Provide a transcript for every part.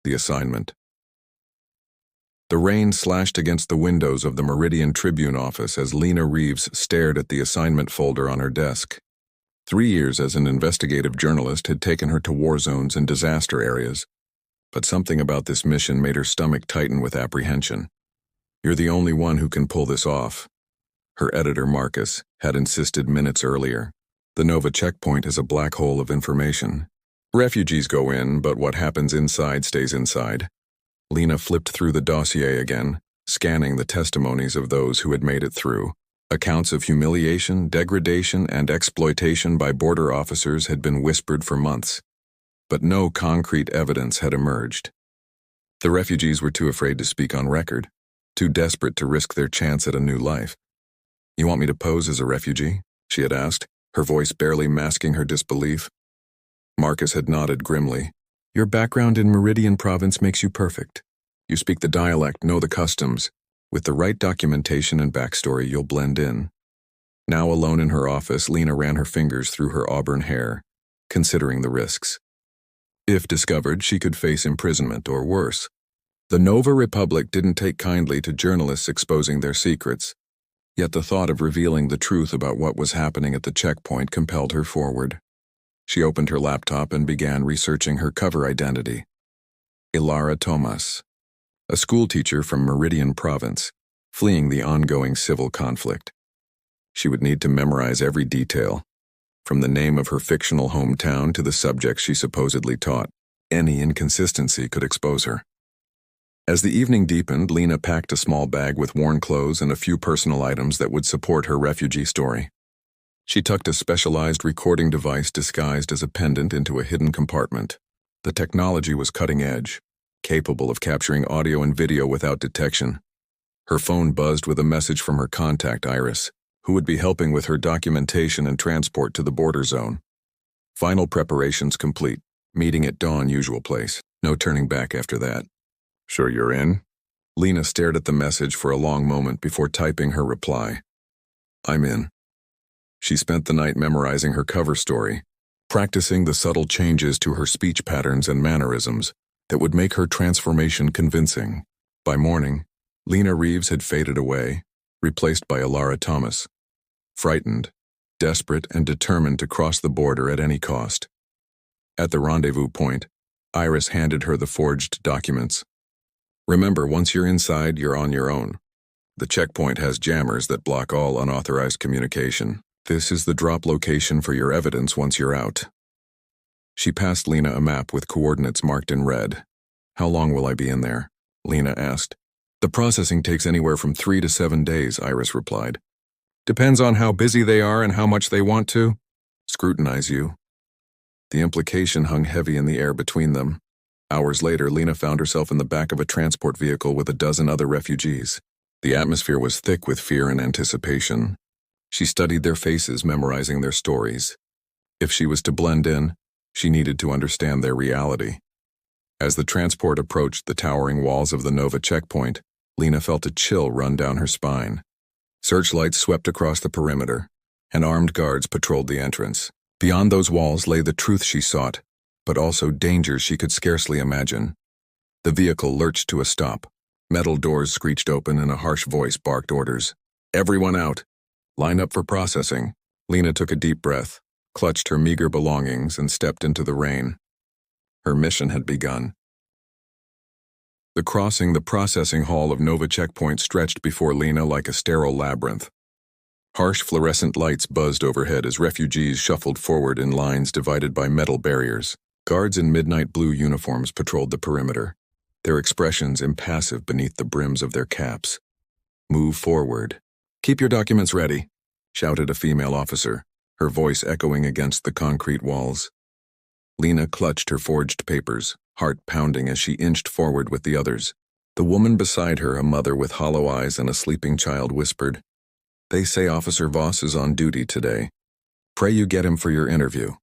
The assignment. The rain slashed against the windows of the Meridian Tribune office as Lena Reeves stared at the assignment folder on her desk. 3 years as an investigative journalist had taken her to war zones and disaster areas, but something about this mission made her stomach tighten with apprehension. "You're the only one who can pull this off," her editor Marcus had insisted minutes earlier. "The Nova checkpoint is a black hole of information. Refugees go in, but what happens inside stays inside." Lena flipped through the dossier again, scanning the testimonies of those who had made it through. Accounts of humiliation, degradation, and exploitation by border officers had been whispered for months, but no concrete evidence had emerged. The refugees were too afraid to speak on record, too desperate to risk their chance at a new life. "You want me to pose as a refugee?" she had asked, her voice barely masking her disbelief. Marcus had nodded grimly. "Your background in Meridian Province makes you perfect. You speak the dialect, know the customs. With the right documentation and backstory, you'll blend in." Now alone in her office, Lena ran her fingers through her auburn hair, considering the risks. If discovered, she could face imprisonment or worse. The Nova Republic didn't take kindly to journalists exposing their secrets, yet the thought of revealing the truth about what was happening at the checkpoint compelled her forward. She opened her laptop and began researching her cover identity. Ilara Tomas, a schoolteacher from Meridian Province, fleeing the ongoing civil conflict. She would need to memorize every detail, from the name of her fictional hometown to the subjects she supposedly taught. Any inconsistency could expose her. As the evening deepened, Lena packed a small bag with worn clothes and a few personal items that would support her refugee story. She tucked a specialized recording device disguised as a pendant into a hidden compartment. The technology was cutting edge, capable of capturing audio and video without detection. Her phone buzzed with a message from her contact, Iris, who would be helping with her documentation and transport to the border zone. Final preparations complete. Meeting at dawn, usual place. No turning back after that. "Sure you're in?" Lena stared at the message for a long moment before typing her reply. "I'm in." She spent the night memorizing her cover story, practicing the subtle changes to her speech patterns and mannerisms that would make her transformation convincing. By morning, Lena Reeves had faded away, replaced by Ilara Tomas. Frightened, desperate, and determined to cross the border at any cost. At the rendezvous point, Iris handed her the forged documents. "Remember, once you're inside, you're on your own. The checkpoint has jammers that block all unauthorized communication. This is the drop location for your evidence once you're out." She passed Lena a map with coordinates marked in red. "How long will I be in there?" Lena asked. "The processing takes anywhere from 3 to 7 days, Iris replied. "Depends on how busy they are and how much they want to scrutinize you." The implication hung heavy in the air between them. Hours later, Lena found herself in the back of a transport vehicle with a dozen other refugees. The atmosphere was thick with fear and anticipation. She studied their faces, memorizing their stories. If she was to blend in, she needed to understand their reality. As the transport approached the towering walls of the Nova checkpoint, Lena felt a chill run down her spine. Searchlights swept across the perimeter, and armed guards patrolled the entrance. Beyond those walls lay the truth she sought, but also dangers she could scarcely imagine. The vehicle lurched to a stop. Metal doors screeched open and a harsh voice barked orders. "Everyone out. Line up for processing." Lena took a deep breath, clutched her meager belongings, and stepped into the rain. Her mission had begun. The processing hall of Nova Checkpoint stretched before Lena like a sterile labyrinth. Harsh fluorescent lights buzzed overhead as refugees shuffled forward in lines divided by metal barriers. Guards in midnight blue uniforms patrolled the perimeter, their expressions impassive beneath the brims of their caps. "Move forward. Keep your documents ready," shouted a female officer, her voice echoing against the concrete walls. Lena clutched her forged papers, heart pounding as she inched forward with the others. The woman beside her, a mother with hollow eyes and a sleeping child, whispered, "They say Officer Voss is on duty today. Pray you get him for your interview."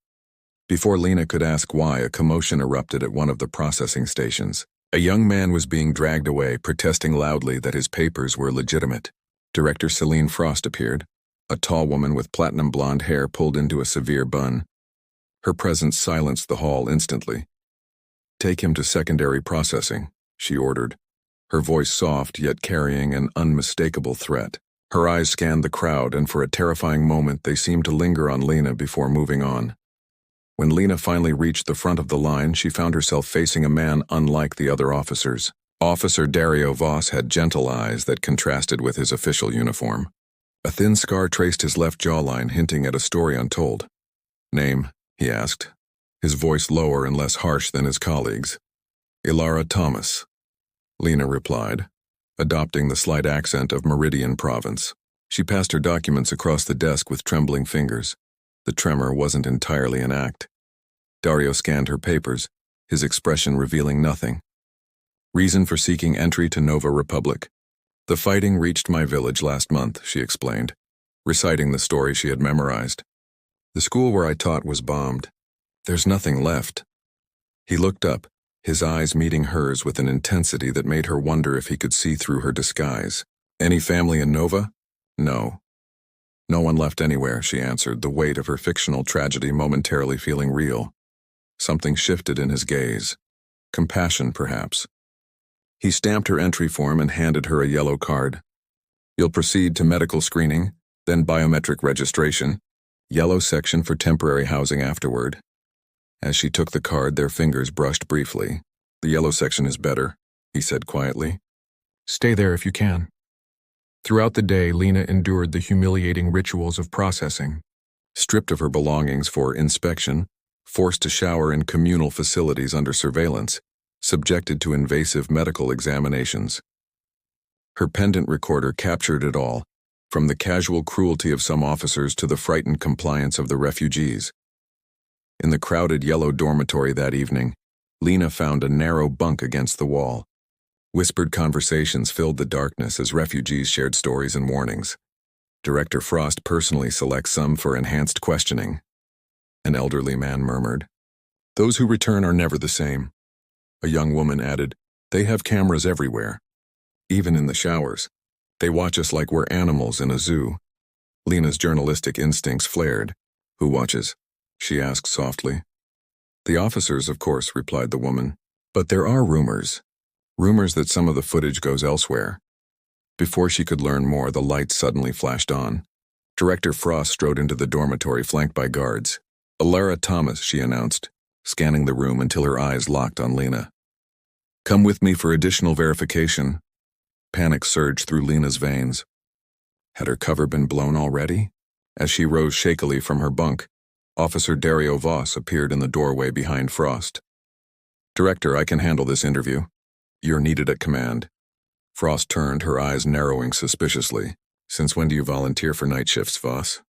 Before Lena could ask why, a commotion erupted at one of the processing stations. A young man was being dragged away, protesting loudly that his papers were legitimate. Director Celine Frost appeared, a tall woman with platinum blonde hair pulled into a severe bun. Her presence silenced the hall instantly. "Take him to secondary processing," she ordered, her voice soft yet carrying an unmistakable threat. Her eyes scanned the crowd, and for a terrifying moment they seemed to linger on Lena before moving on. When Lena finally reached the front of the line, she found herself facing a man unlike the other officers. Officer Dario Voss had gentle eyes that contrasted with his official uniform. A thin scar traced his left jawline, hinting at a story untold. "Name?" he asked, his voice lower and less harsh than his colleagues. "Ilara Thomas," Lena replied, adopting the slight accent of Meridian Province. She passed her documents across the desk with trembling fingers. The tremor wasn't entirely an act. Dario scanned her papers, his expression revealing nothing. "Reason for seeking entry to Nova Republic. The fighting reached my village last month," she explained, reciting the story she had memorized. "The school where I taught was bombed. There's nothing left." He looked up, his eyes meeting hers with an intensity that made her wonder if he could see through her disguise. "Any family in Nova?" "No. No one left anywhere," she answered, the weight of her fictional tragedy momentarily feeling real. Something shifted in his gaze. Compassion, perhaps. He stamped her entry form and handed her a yellow card. "You'll proceed to medical screening, then biometric registration. Yellow section for temporary housing afterward." As she took the card, their fingers brushed briefly. "The yellow section is better," he said quietly. "Stay there if you can." Throughout the day, Lena endured the humiliating rituals of processing. Stripped of her belongings for inspection, forced to shower in communal facilities under surveillance, subjected to invasive medical examinations. Her pendant recorder captured it all, from the casual cruelty of some officers to the frightened compliance of the refugees. In the crowded yellow dormitory that evening, Lena found a narrow bunk against the wall. Whispered conversations filled the darkness as refugees shared stories and warnings. Director Frost personally selects some for enhanced questioning. An elderly man murmured, "Those who return are never the same." A young woman added, "They have cameras everywhere. Even in the showers. They watch us like we're animals in a zoo." Lena's journalistic instincts flared. "Who watches?" she asked softly. "The officers, of course," replied the woman. "But there are rumors. Rumors that some of the footage goes elsewhere." Before she could learn more, the lights suddenly flashed on. Director Frost strode into the dormitory flanked by guards. "Ilara Thomas," she announced, scanning the room until her eyes locked on Lena. "Come with me for additional verification." Panic surged through Lena's veins. Had her cover been blown already? As she rose shakily from her bunk, Officer Dario Voss appeared in the doorway behind Frost. "Director, I can handle this interview. You're needed at command." Frost turned, her eyes narrowing suspiciously. "Since when do you volunteer for night shifts, Voss?"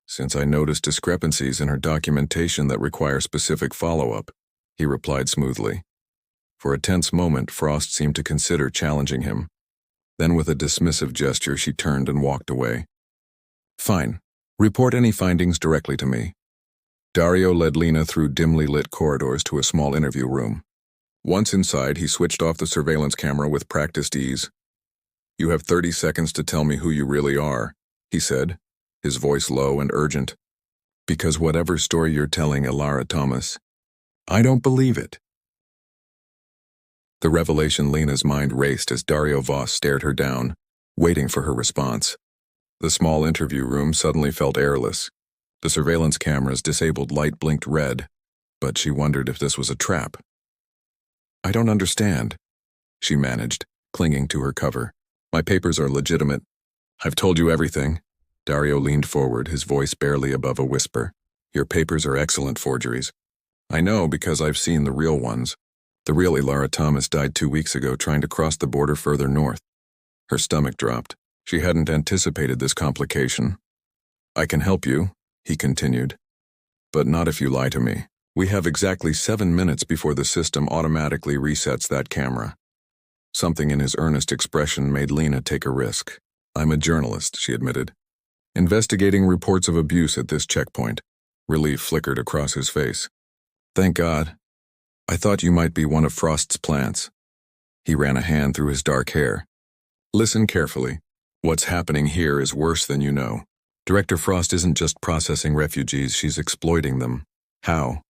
"Since I noticed discrepancies in her documentation that require specific follow-up," he replied smoothly. For a tense moment, Frost seemed to consider challenging him. Then with a dismissive gesture, she turned and walked away. "Fine. Report any findings directly to me." Dario led Lena through dimly lit corridors to a small interview room. Once inside, he switched off the surveillance camera with practiced ease. "You have 30 seconds to tell me who you really are," he said, his voice low and urgent. "Because whatever story you're telling, Ilara Thomas, I don't believe it." The revelation Lena's mind raced as Dario Voss stared her down, waiting for her response. The small interview room suddenly felt airless. The surveillance camera's disabled light blinked red, but she wondered if this was a trap. "I don't understand," she managed, clinging to her cover. "My papers are legitimate." "I've told you everything." Dario leaned forward, his voice barely above a whisper. "Your papers are excellent forgeries. I know because I've seen the real ones. The real Ilara Thomas died 2 weeks ago trying to cross the border further north." Her stomach dropped. She hadn't anticipated this complication. "I can help you," he continued. "But not if you lie to me. We have exactly 7 minutes before the system automatically resets that camera." Something in his earnest expression made Lena take a risk. "I'm a journalist," she admitted. "Investigating reports of abuse at this checkpoint." Relief flickered across his face. "Thank God. I thought you might be one of Frost's plants." He ran a hand through his dark hair. "Listen carefully. What's happening here is worse than you know. Director Frost isn't just processing refugees, she's exploiting them." "How?"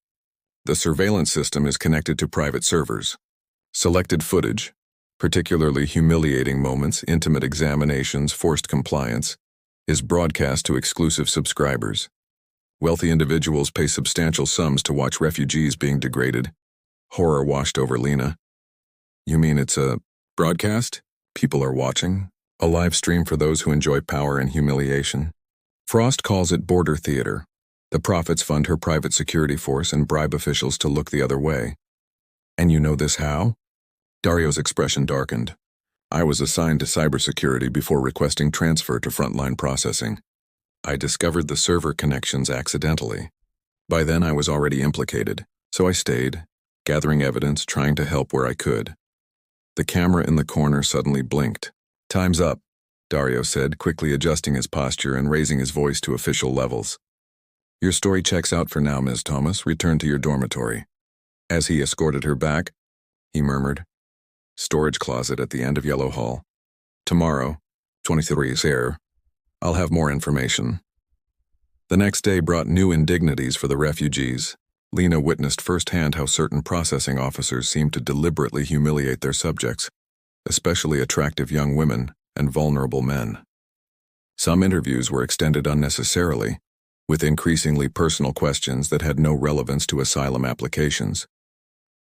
The surveillance system is connected to private servers. Selected footage, particularly humiliating moments, intimate examinations, forced compliance, is broadcast to exclusive subscribers. Wealthy individuals pay substantial sums to watch refugees being degraded. Horror washed over Lena. You mean it's a broadcast? People are watching? A live stream for those who enjoy power and humiliation? Frost calls it border theater. The profits fund her private security force and bribe officials to look the other way. And you know this how? Dario's expression darkened. I was assigned to cybersecurity before requesting transfer to frontline processing. I discovered the server connections accidentally. By then I was already implicated, so I stayed, gathering evidence, trying to help where I could. The camera in the corner suddenly blinked. Time's up, Dario said, quickly adjusting his posture and raising his voice to official levels. Your story checks out for now, Ms. Thomas. Return to your dormitory. As he escorted her back, he murmured, Storage closet at the end of Yellow Hall. Tomorrow, 23's air, I'll have more information. The next day brought new indignities for the refugees. Lena witnessed firsthand how certain processing officers seemed to deliberately humiliate their subjects, especially attractive young women and vulnerable men. Some interviews were extended unnecessarily, with increasingly personal questions that had no relevance to asylum applications.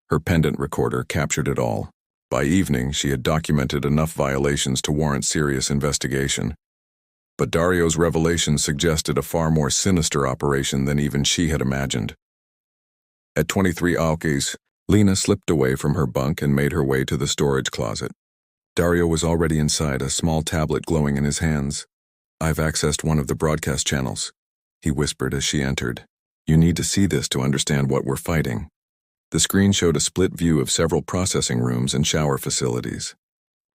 Her pendant recorder captured it all. By evening, she had documented enough violations to warrant serious investigation. But Dario's revelations suggested a far more sinister operation than even she had imagined. At 23 Alkes, Lena slipped away from her bunk and made her way to the storage closet. Dario was already inside, a small tablet glowing in his hands. I've accessed one of the broadcast channels, he whispered as she entered. You need to see this to understand what we're fighting. The screen showed a split view of several processing rooms and shower facilities.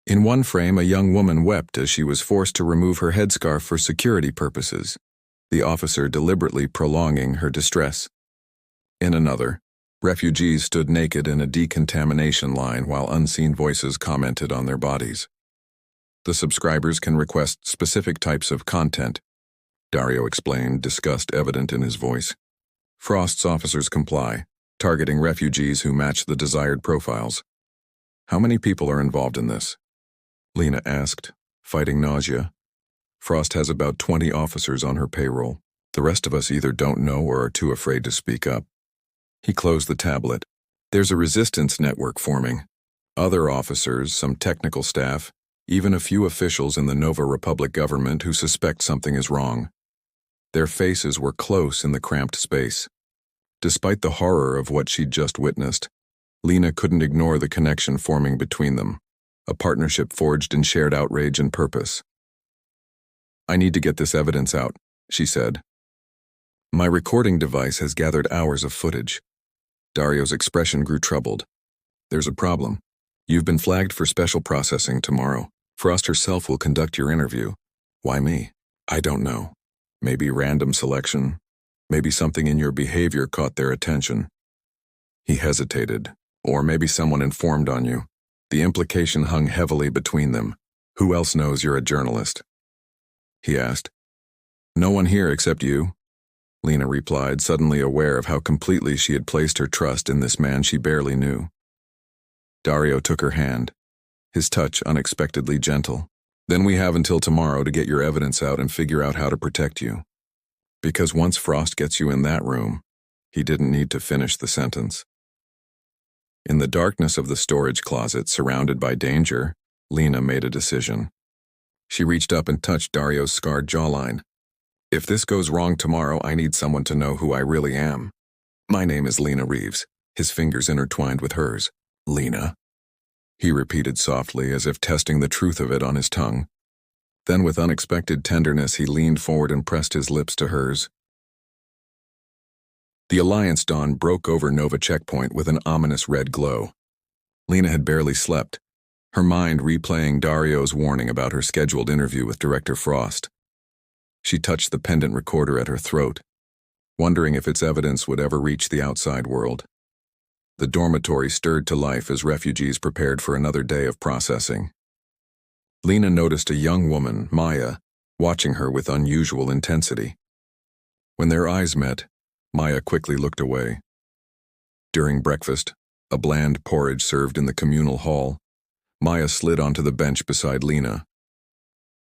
In one frame, a young woman wept as she was forced to remove her headscarf for security purposes, the officer deliberately prolonging her distress. In another, refugees stood naked in a decontamination line while unseen voices commented on their bodies. The subscribers can request specific types of content, Dario explained, disgust evident in his voice. Frost's officers comply, targeting refugees who match the desired profiles. How many people are involved in this? Lena asked, fighting nausea. Frost has about 20 officers on her payroll. The rest of us either don't know or are too afraid to speak up. He closed the tablet. There's a resistance network forming. Other officers, some technical staff, even a few officials in the Nova Republic government who suspect something is wrong. Their faces were close in the cramped space. Despite the horror of what she'd just witnessed, Lena couldn't ignore the connection forming between them, a partnership forged in shared outrage and purpose. I need to get this evidence out, she said. My recording device has gathered hours of footage. Dario's expression grew troubled. There's a problem. You've been flagged for special processing tomorrow. Frost herself will conduct your interview. Why me? I don't know. Maybe random selection. Maybe something in your behavior caught their attention. He hesitated. Or maybe someone informed on you. The implication hung heavily between them. Who else knows you're a journalist? He asked. No one here except you, Lena replied, suddenly aware of how completely she had placed her trust in this man she barely knew. Dario took her hand, his touch unexpectedly gentle. Then we have until tomorrow to get your evidence out and figure out how to protect you. Because once Frost gets you in that room, he didn't need to finish the sentence. In the darkness of the storage closet, surrounded by danger, Lena made a decision. She reached up and touched Dario's scarred jawline. If this goes wrong tomorrow, I need someone to know who I really am. My name is Lena Reeves, his fingers intertwined with hers. Lena? He repeated softly, as if testing the truth of it on his tongue. Then with unexpected tenderness, he leaned forward and pressed his lips to hers. The Alliance dawn broke over Nova Checkpoint with an ominous red glow. Lena had barely slept, her mind replaying Dario's warning about her scheduled interview with Director Frost. She touched the pendant recorder at her throat, wondering if its evidence would ever reach the outside world. The dormitory stirred to life as refugees prepared for another day of processing. Lena noticed a young woman, Maya, watching her with unusual intensity. When their eyes met, Maya quickly looked away. During breakfast, a bland porridge served in the communal hall, Maya slid onto the bench beside Lena.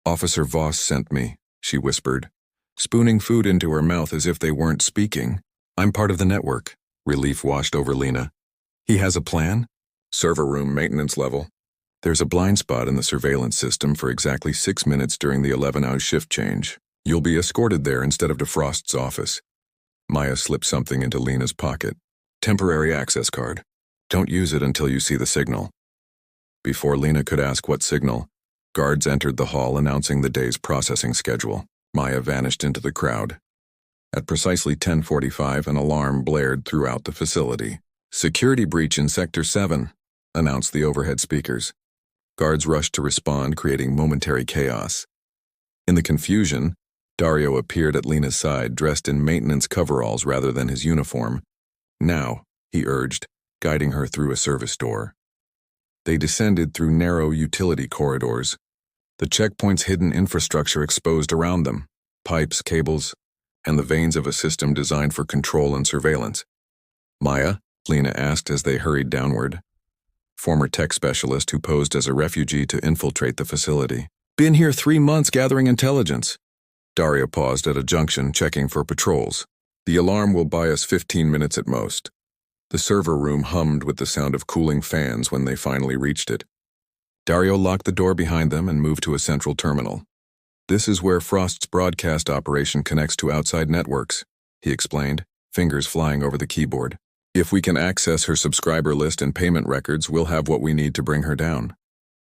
"Officer Voss sent me," she whispered, spooning food into her mouth as if they weren't speaking. "I'm part of the network." Relief washed over Lena. "He has a plan?" "Server room maintenance level. There's a blind spot in the surveillance system for exactly 6 minutes during the 11-hour shift change. You'll be escorted there instead of to Frost's office." Maya slipped something into Lena's pocket. "Temporary access card. Don't use it until you see the signal." Before Lena could ask what signal, guards entered the hall announcing the day's processing schedule. Maya vanished into the crowd. At precisely 10:45, an alarm blared throughout the facility. "Security breach in Sector 7, announced the overhead speakers. Guards rushed to respond, creating momentary chaos. In the confusion, Dario appeared at Lena's side, dressed in maintenance coveralls rather than his uniform. "Now," he urged, guiding her through a service door. They descended through narrow utility corridors, the checkpoint's hidden infrastructure exposed around them, pipes, cables, and the veins of a system designed for control and surveillance. "Maya?" Lena asked as they hurried downward. Former tech specialist who posed as a refugee to infiltrate the facility. "Been here 3 months gathering intelligence." Daria paused at a junction, checking for patrols. "The alarm will buy us 15 minutes at most." The server room hummed with the sound of cooling fans when they finally reached it. Dario locked the door behind them and moved to a central terminal. "This is where Frost's broadcast operation connects to outside networks," he explained, fingers flying over the keyboard. "If we can access her subscriber list and payment records, we'll have what we need to bring her down."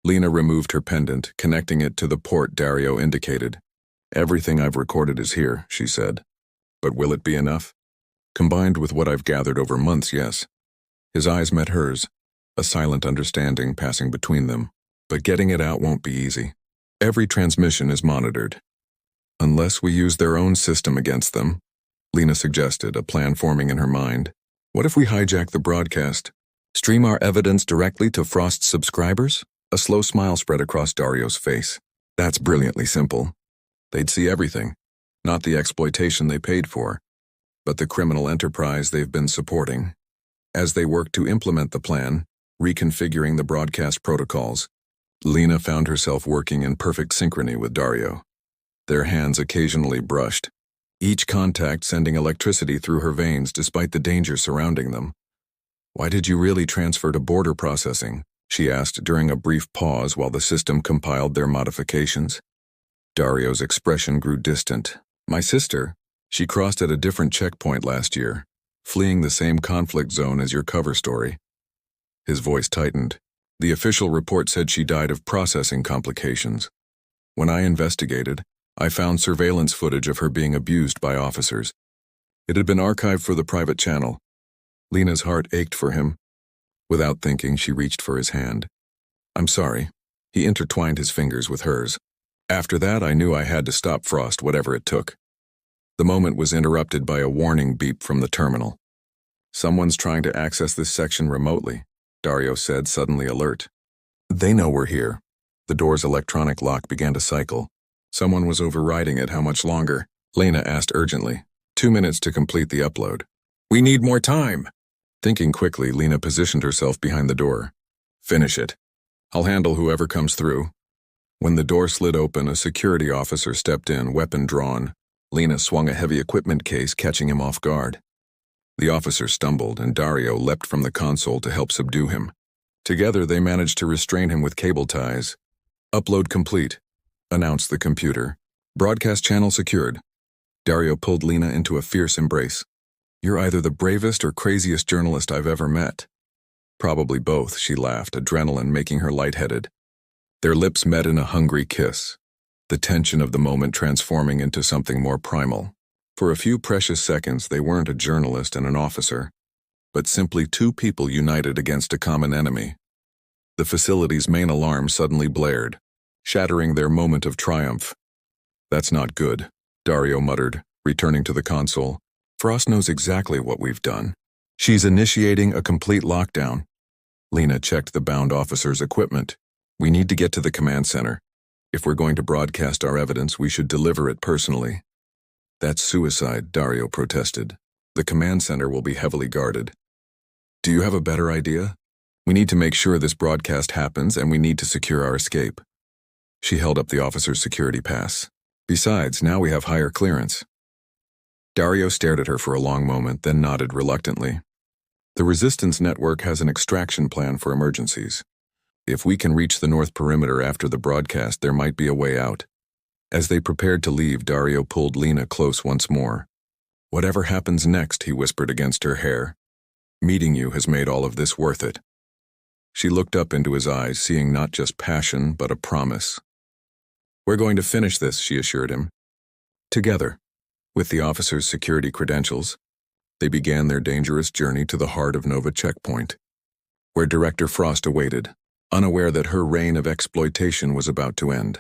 Lena removed her pendant, connecting it to the port Dario indicated. "Everything I've recorded is here," she said. "But will it be enough?" "Combined with what I've gathered over months, yes." His eyes met hers, a silent understanding passing between them. "But getting it out won't be easy. Every transmission is monitored." "Unless we use their own system against them," Lena suggested, a plan forming in her mind. "What if we hijack the broadcast? Stream our evidence directly to Frost's subscribers?" A slow smile spread across Dario's face. "That's brilliantly simple. They'd see everything, not the exploitation they paid for, but the criminal enterprise they've been supporting." As they worked to implement the plan, reconfiguring the broadcast protocols, Lena found herself working in perfect synchrony with Dario. Their hands occasionally brushed, each contact sending electricity through her veins despite the danger surrounding them. "Why did you really transfer to border processing?" she asked during a brief pause while the system compiled their modifications. Dario's expression grew distant. "My sister, she crossed at a different checkpoint last year, fleeing the same conflict zone as your cover story." His voice tightened. "The official report said she died of processing complications. When I investigated, I found surveillance footage of her being abused by officers. It had been archived for the private channel." Lena's heart ached for him. Without thinking, she reached for his hand. "I'm sorry." He intertwined his fingers with hers. "After that, I knew I had to stop Frost, whatever it took." The moment was interrupted by a warning beep from the terminal. "Someone's trying to access this section remotely," Dario said, suddenly alert. "They know we're here." The door's electronic lock began to cycle. "Someone was overriding it. How much longer?" Lena asked urgently. 2 minutes to complete the upload." "We need more time." Thinking quickly, Lena positioned herself behind the door. "Finish it. I'll handle whoever comes through." When the door slid open, a security officer stepped in, weapon drawn. Lena swung a heavy equipment case, catching him off guard. The officer stumbled, and Dario leapt from the console to help subdue him. Together, they managed to restrain him with cable ties. "Upload complete," announced the computer. "Broadcast channel secured." Dario pulled Lena into a fierce embrace. "You're either the bravest or craziest journalist I've ever met." "Probably both," she laughed, adrenaline making her lightheaded. Their lips met in a hungry kiss, the tension of the moment transforming into something more primal. For a few precious seconds, they weren't a journalist and an officer, but simply two people united against a common enemy. The facility's main alarm suddenly blared, shattering their moment of triumph. "That's not good," Dario muttered, returning to the console. "Frost knows exactly what we've done. She's initiating a complete lockdown." Lena checked the bound officer's equipment. "We need to get to the command center. If we're going to broadcast our evidence, we should deliver it personally." "That's suicide," Dario protested. "The command center will be heavily guarded." Do you have a better idea? We need to make sure this broadcast happens and we need to secure our escape. She held up the officer's security pass. Besides, now we have higher clearance. Dario stared at her for a long moment, then nodded reluctantly. The resistance network has an extraction plan for emergencies. If we can reach the north perimeter after the broadcast, there might be a way out. As they prepared to leave, Dario pulled Lena close once more. Whatever happens next, he whispered against her hair. Meeting you has made all of this worth it. She looked up into his eyes, seeing not just passion, but a promise. We're going to finish this, she assured him. Together, with the officer's security credentials, they began their dangerous journey to the heart of Nova Checkpoint, where Director Frost awaited, unaware that her reign of exploitation was about to end.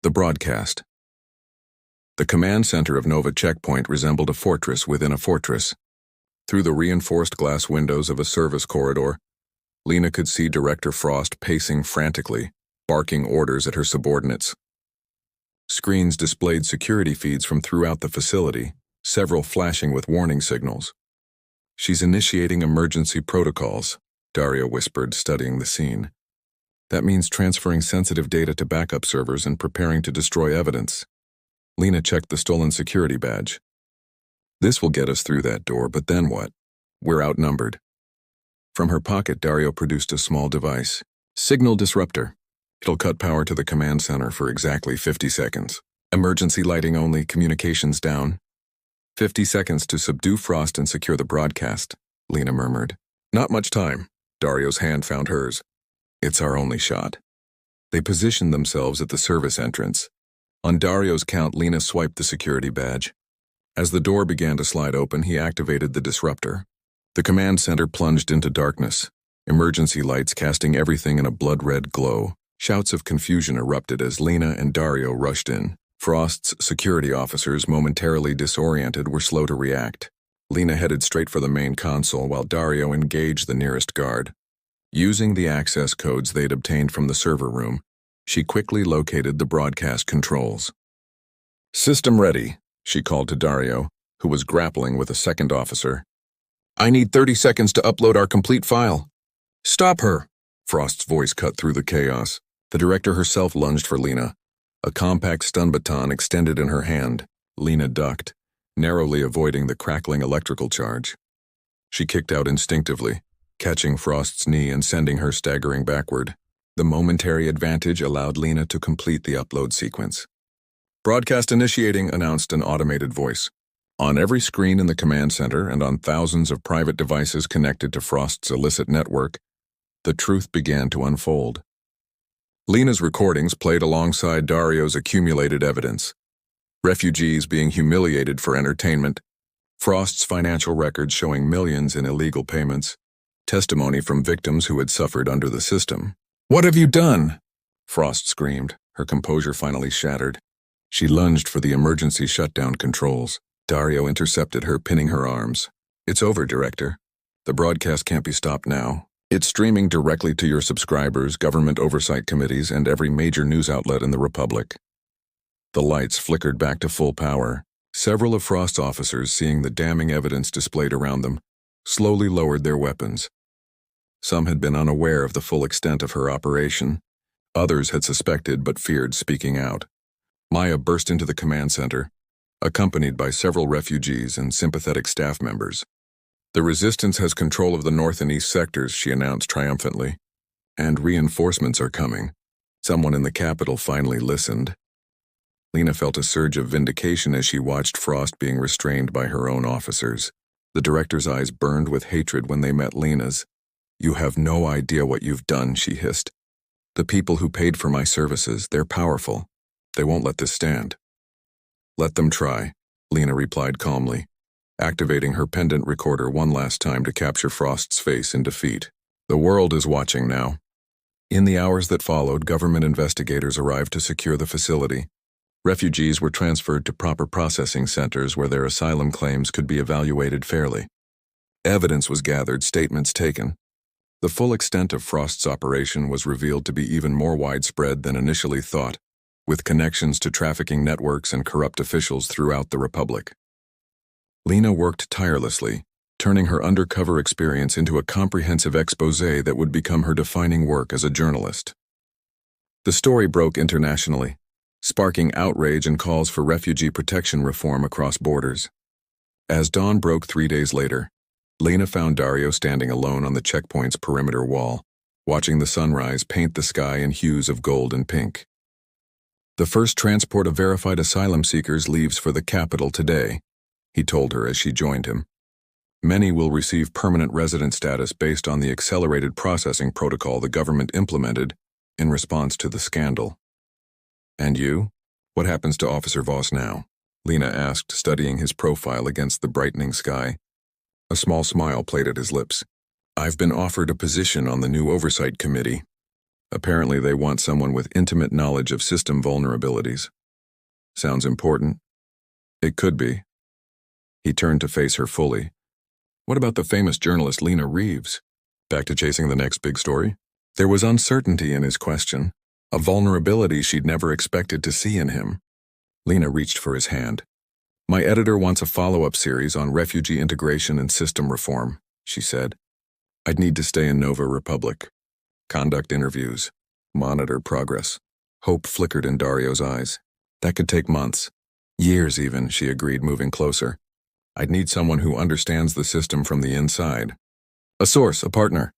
The broadcast. The command center of Nova Checkpoint resembled a fortress within a fortress. Through the reinforced glass windows of a service corridor, Lena could see Director Frost pacing frantically, barking orders at her subordinates. Screens displayed security feeds from throughout the facility, several flashing with warning signals. She's initiating emergency protocols, Dario whispered, studying the scene. That means transferring sensitive data to backup servers and preparing to destroy evidence. Lena checked the stolen security badge. This will get us through that door, but then what? We're outnumbered. From her pocket, Dario produced a small device. Signal disruptor. It'll cut power to the command center for exactly 50 seconds. Emergency lighting only, communications down. 50 seconds to subdue Frost and secure the broadcast, Lena murmured. Not much time. Dario's hand found hers. It's our only shot. They positioned themselves at the service entrance. On Dario's count, Lena swiped the security badge. As the door began to slide open, he activated the disruptor. The command center plunged into darkness, emergency lights casting everything in a blood-red glow. Shouts of confusion erupted as Lena and Dario rushed in. Frost's security officers, momentarily disoriented, were slow to react. Lena headed straight for the main console while Dario engaged the nearest guard. Using the access codes they'd obtained from the server room, she quickly located the broadcast controls. System ready, she called to Dario, who was grappling with a second officer. I need 30 seconds to upload our complete file. Stop her! Frost's voice cut through the chaos. The director herself lunged for Lena. A compact stun baton extended in her hand. Lena ducked, narrowly avoiding the crackling electrical charge. She kicked out instinctively, catching Frost's knee and sending her staggering backward. The momentary advantage allowed Lena to complete the upload sequence. Broadcast initiating, announced an automated voice. On every screen in the command center and on thousands of private devices connected to Frost's illicit network, the truth began to unfold. Lena's recordings played alongside Dario's accumulated evidence. Refugees being humiliated for entertainment, Frost's financial records showing millions in illegal payments, testimony from victims who had suffered under the system. What have you done? Frost screamed, her composure finally shattered. She lunged for the emergency shutdown controls. Dario intercepted her, pinning her arms. It's over, Director. The broadcast can't be stopped now. It's streaming directly to your subscribers, government oversight committees, and every major news outlet in the Republic. The lights flickered back to full power. Several of Frost's officers, seeing the damning evidence displayed around them, slowly lowered their weapons. Some had been unaware of the full extent of her operation. Others had suspected but feared speaking out. Maya burst into the command center, accompanied by several refugees and sympathetic staff members. The resistance has control of the north and east sectors, she announced triumphantly. And reinforcements are coming. Someone in the capital finally listened. Lena felt a surge of vindication as she watched Frost being restrained by her own officers. The director's eyes burned with hatred when they met Lena's. You have no idea what you've done, she hissed. The people who paid for my services, they're powerful. They won't let this stand. Let them try, Lena replied calmly, activating her pendant recorder one last time to capture Frost's face in defeat. The world is watching now. In the hours that followed, government investigators arrived to secure the facility. Refugees were transferred to proper processing centers where their asylum claims could be evaluated fairly. Evidence was gathered, statements taken. The full extent of Frost's operation was revealed to be even more widespread than initially thought, with connections to trafficking networks and corrupt officials throughout the Republic. Lena worked tirelessly, turning her undercover experience into a comprehensive exposé that would become her defining work as a journalist. The story broke internationally, sparking outrage and calls for refugee protection reform across borders. As dawn broke 3 days later, Lena found Dario standing alone on the checkpoint's perimeter wall, watching the sunrise paint the sky in hues of gold and pink. "The first transport of verified asylum seekers leaves for the capital today," he told her as she joined him. "Many will receive permanent resident status based on the accelerated processing protocol the government implemented in response to the scandal." "And you? What happens to Officer Voss now?" Lena asked, studying his profile against the brightening sky. A small smile played at his lips. "I've been offered a position on the new oversight committee. Apparently they want someone with intimate knowledge of system vulnerabilities." "Sounds important." "It could be." He turned to face her fully. "What about the famous journalist Lena Reeves? Back to chasing the next big story?" There was uncertainty in his question, a vulnerability she'd never expected to see in him. Lena reached for his hand. "My editor wants a follow-up series on refugee integration and system reform," she said. "I'd need to stay in Nova Republic. Conduct interviews. Monitor progress." Hope flickered in Dario's eyes. "That could take months. Years even," she agreed, moving closer. "I'd need someone who understands the system from the inside. A source, a partner."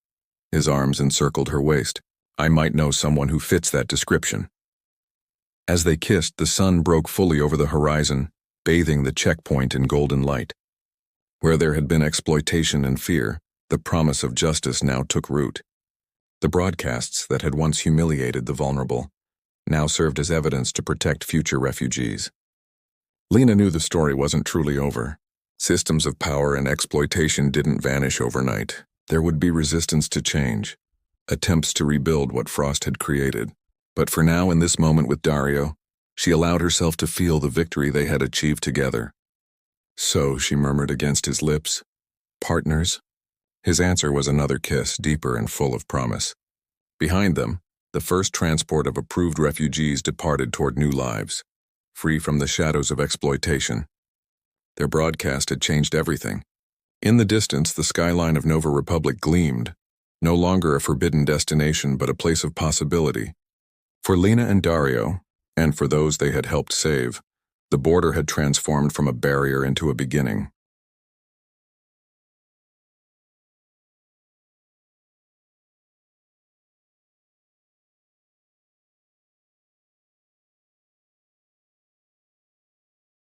His arms encircled her waist. "I might know someone who fits that description." As they kissed, the sun broke fully over the horizon, bathing the checkpoint in golden light. Where there had been exploitation and fear, the promise of justice now took root. The broadcasts that had once humiliated the vulnerable now served as evidence to protect future refugees. Lena knew the story wasn't truly over. Systems of power and exploitation didn't vanish overnight. There would be resistance to change, attempts to rebuild what Frost had created. But for now, in this moment with Dario, she allowed herself to feel the victory they had achieved together. "So," she murmured against his lips, "partners?" His answer was another kiss, deeper and full of promise. Behind them, the first transport of approved refugees departed toward new lives, free from the shadows of exploitation. Their broadcast had changed everything. In the distance, the skyline of Nova Republic gleamed, no longer a forbidden destination but a place of possibility. For Lena and Dario, and for those they had helped save, the border had transformed from a barrier into a beginning.